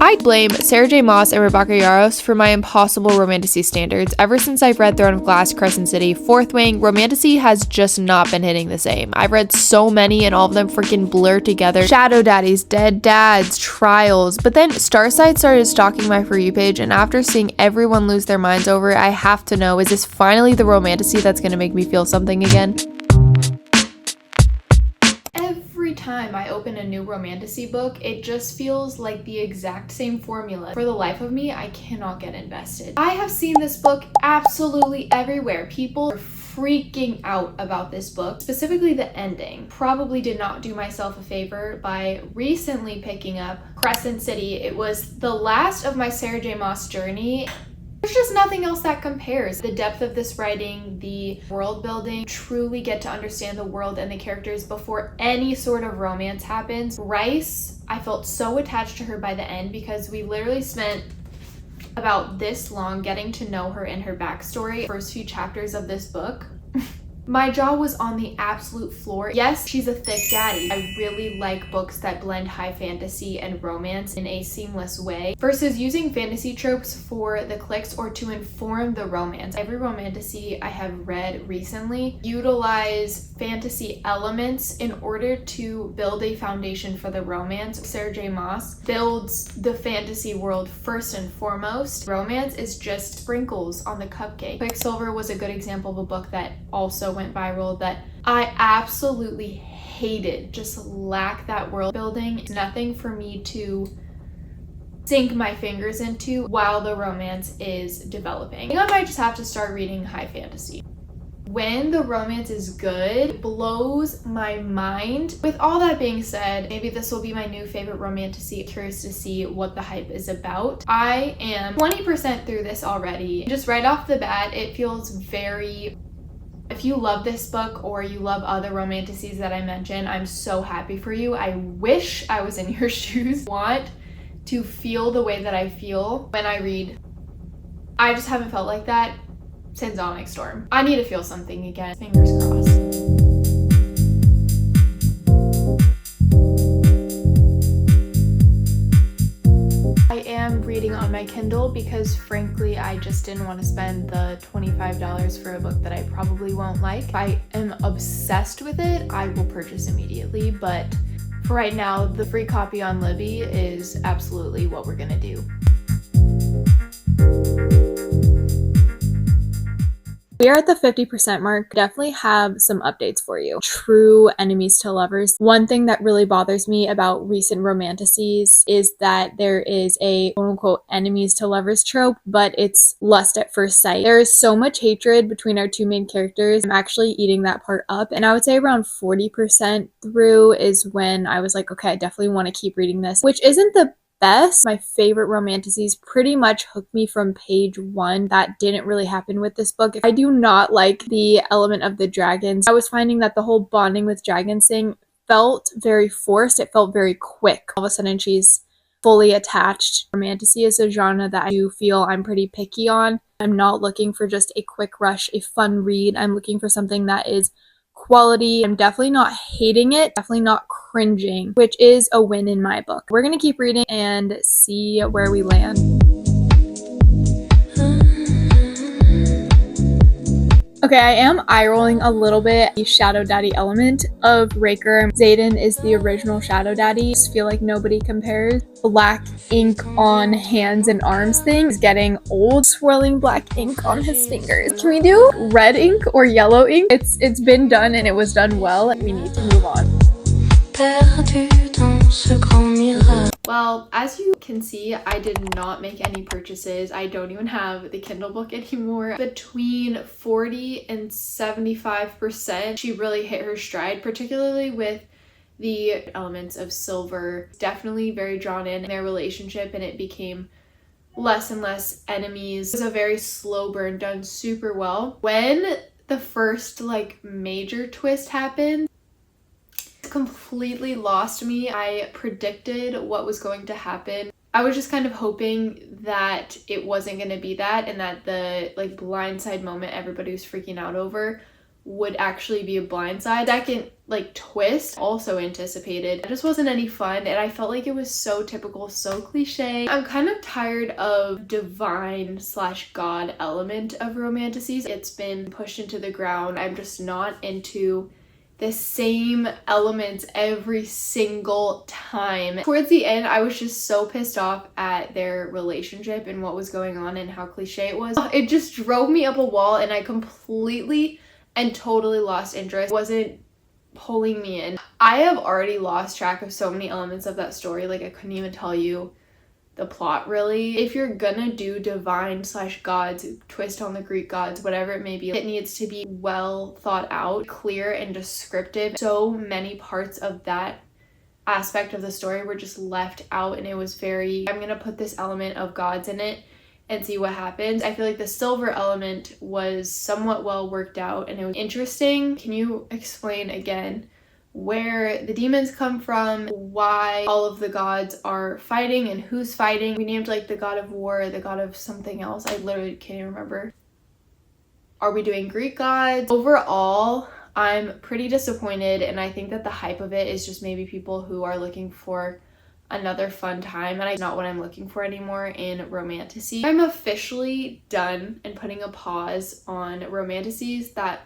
I blame Sarah J. Maas and Rebecca Yarros for my impossible Romantasy standards. Ever since I've read Throne of Glass, Crescent City, Fourth Wing, Romantasy has just not been hitting the same. I've read so many and all of them freaking blur together. Shadow Daddies, Dead Dads, Trials. But then Starside started stalking my For You page, and after seeing everyone lose their minds over it, I have to know, is this finally the Romantasy that's gonna make me feel something again? Every time I open a new Romantasy book, it just feels like the exact same formula. For the life of me, I cannot get invested. I have seen this book absolutely everywhere. People are freaking out about this book, specifically the ending. Probably did not do myself a favor by recently picking up Crescent City. It was the last of my Sarah J. Maas journey. There's just nothing else that compares. The depth of this writing, the world building, truly get to understand the world and the characters before any sort of romance happens. Rice, I felt so attached to her by the end because we literally spent about this long getting to know her and her backstory. First few chapters of this book. My jaw was on the absolute floor. Yes, she's a thick daddy. I really like books that blend high fantasy and romance in a seamless way versus using fantasy tropes for the clicks or to inform the romance. Every Romantasy I have read recently utilize fantasy elements in order to build a foundation for the romance. Sarah J. Maas builds the fantasy world first and foremost. Romance is just sprinkles on the cupcake. Quicksilver was a good example of a book that also went viral that I absolutely hated. Just lack that world building. Nothing for me to sink my fingers into while the romance is developing. I think I might just have to start reading high fantasy. When the romance is good, it blows my mind. With all that being said, maybe this will be my new favorite Romantasy. Curious to see what the hype is about. I am 20% through this already. Just right off the bat, it feels very... If you love this book or you love other Romantasies that I mentioned, I'm so happy for you. I wish I was in your shoes. Want to feel the way that I feel when I read. I just haven't felt like that since Onyx Storm. I need to feel something again. Fingers crossed. I am reading on my Kindle because frankly I just didn't want to spend the $25 for a book that I probably won't like. If I am obsessed with it, I will purchase immediately, but for right now, the free copy on Libby is absolutely what we're gonna do. We are at the 50% mark. Definitely have some updates for you. True enemies to lovers. One thing that really bothers me about recent Romantasies is that there is a quote-unquote enemies to lovers trope, but it's lust at first sight. There is so much hatred between our two main characters. I'm actually eating that part up, and I would say around 40% through is when I was like, okay, I definitely want to keep reading this, which isn't the best. My favorite Romantasies pretty much hooked me from page 1. That didn't really happen with this book. I do not like the element of the dragons. I was finding that the whole bonding with dragons thing felt very forced. It felt very quick. All of a sudden she's fully attached. Romantasy is a genre that I do feel I'm pretty picky on. I'm not looking for just a quick rush, a fun read. I'm looking for something that is quality. I'm definitely not hating it, definitely not cringing, which is a win in my book. We're gonna keep reading and see where we land. Okay, I am eye-rolling a little bit. The Shadow Daddy element of Raker. Xaden is the original Shadow Daddy. I just feel like nobody compares. Black ink on hands and arms thing is getting old. Swirling black ink on his fingers. Can we do red ink or yellow ink? It's been done and it was done well. We need to move on. Well, as you can see, I did not make any purchases. I don't even have the Kindle book anymore. Between 40 and 75%, she really hit her stride, particularly with the elements of Silver. Definitely very drawn in their relationship, and it became less and less enemies. It was a very slow burn, done super well. When the first major twist happened, completely lost me. I predicted what was going to happen. I was just kind of hoping that it wasn't going to be that, and that the blindside moment everybody was freaking out over would actually be a blindside. Second, like, twist, also anticipated. It just wasn't any fun, and I felt like it was so typical, so cliche. I'm kind of tired of divine slash god element of romantasies. It's been pushed into the ground. I'm just not into the same elements every single time. Towards the end, I was just so pissed off at their relationship and what was going on and how cliche it was. It just drove me up a wall, and I completely and totally lost interest. It wasn't pulling me in. I have already lost track of so many elements of that story. Like, I couldn't even tell you the plot, really. If you're gonna do divine slash gods, twist on the Greek gods, whatever it may be, it needs to be well thought out, clear, and descriptive. So many parts of that aspect of the story were just left out, and it was very, I'm gonna put this element of gods in it and see what happens. I feel like the silver element was somewhat well worked out, and it was interesting. Can you explain again where the demons come from, why all of the gods are fighting, and who's fighting? We named like the god of war, the god of something else. I literally can't even remember. Are we doing Greek gods? Overall, I'm pretty disappointed, and I think that the hype of it is just maybe people who are looking for another fun time, and it's not what I'm looking for anymore in Romantasy. I'm officially done and putting a pause on Romantasies that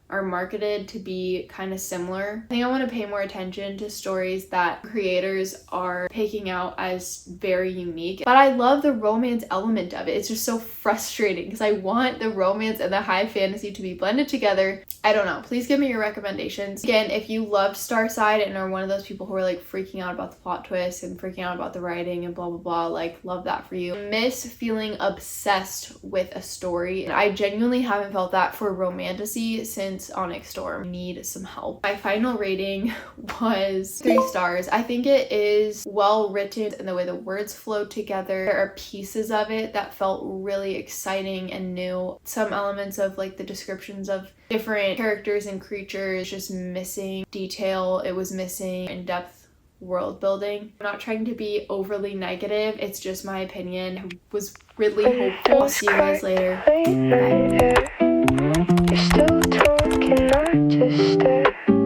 are marketed to be kind of similar. I think I want to pay more attention to stories that creators are picking out as very unique. But I love the romance element of it. It's just so frustrating because I want the romance and the high fantasy to be blended together. I don't know. Please give me your recommendations. Again, if you loved Starside and are one of those people who are like freaking out about the plot twist and freaking out about the writing and blah blah blah, like, love that for you. Miss feeling obsessed with a story. And I genuinely haven't felt that for Romantasy since Onyx Storm. Need some help. My final rating was 3 stars. I think it is well written and the way the words flow together. There are pieces of it that felt really exciting and new. Some elements of like the descriptions of different characters and creatures just missing detail. It was missing in-depth world building. I'm not trying to be overly negative. It's just my opinion. I was really hopeful. See you guys later. Bye.